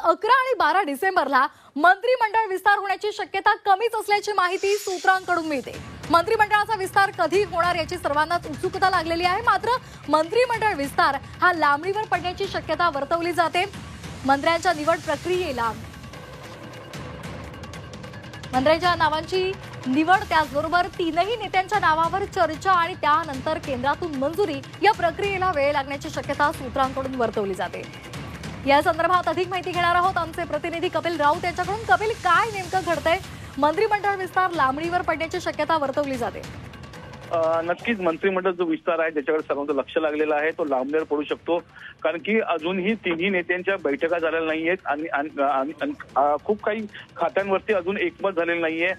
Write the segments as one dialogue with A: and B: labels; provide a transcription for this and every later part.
A: 11 आणि 12 डिसेंबरला मंत्रिमंडळ विस्तार होण्याची शक्यता कमीच असल्याची माहिती सूत्रांकडून मिळते। मंत्रिमंडळाचा विस्तार कधी होणार याची सर्वांनाच उत्सुकता लागलेली आहे। मात्र मंत्रिमंडळ विस्तार हा लांबणीवर पडण्याची शक्यता वर्तवली जाते। मंत्र्यांच्या निवड प्रक्रियेला मंत्र्यांच्या नावांची निवड त्याचबरोबर तीनही नेत्यांच्या नावावर चर्चा आणि त्यानंतर केंद्रातून मंजुरी या प्रक्रियेला वेळ लागण्याची शक्यता सूत्रांकडून वर्तवली जाते। या संदर्भात अधिक माहिती घेणार आहोत आमचे प्रतिनिधी कपिल राऊत यांच्याकडून। कपिल, काय नेमकं घडतंय? मंत्रिमंडळ विस्तार लांबणीवर पडण्याची शक्यता वर्तवली जाते।
B: नक्कीच मंत्रिमंडळ जो विस्तार आहे त्याच्याकडे सर्वांचं लक्ष लागलेलं आहे, तो लांबणीवर पडू शकतो कारण की अजूनही तिन्ही नेत्यांच्या बैठका झालेल्या नाहीयेत आणि खूप काही खात्यांवरती अजून एकमत झालेलं नाहीये।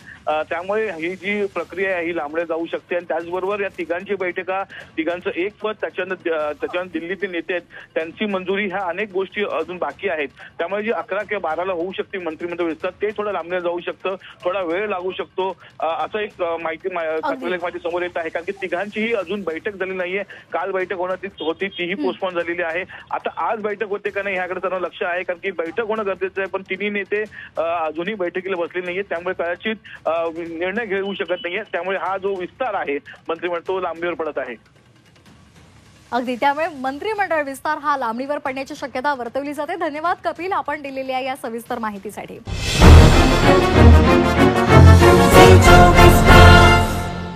B: त्यामुळे ही जी प्रक्रिया आहे ही लांबणे जाऊ शकते आणि त्याचबरोबर या तिघांची बैठका, तिघांचं एक पद, त्याच्यानंतर दिल्लीतील नेते आहेत त्यांची मंजुरी, ह्या अनेक गोष्टी अजून बाकी आहेत। त्यामुळे जी 11 किंवा 12ला होऊ शकते मंत्रिमंडळ विस्तार, ते थोडं लांबणे जाऊ शकतं, थोडा वेळ लागू शकतो असं एक माहिती समोर येत आहे। कारण की तिघांचीही अजून बैठक झाली नाहीये। काल बैठक होणार होती, तीही पोस्टपोन झालेली आहे। आता आज बैठक होते का नाही ह्याकडे सर्व लक्ष आहे, कारण की बैठक होणं गरजेचं आहे, पण तिन्ही नेते अजूनही बैठकीला बसले नाहीये, त्यामुळे कदाचित निर्णय घेऊ शकत नाहीये। त्यामुळे हा जो विस्तार आहे मंत्रिमंडळ तो लांबणीवर पडत आहे।
A: अगदी, त्यामुळे मंत्रिमंडळ विस्तार हा लांबणीवर पडण्याची शक्यता वर्तवली जाते। धन्यवाद कपिल, आपण दिलेल्या या सविस्तर माहितीसाठी।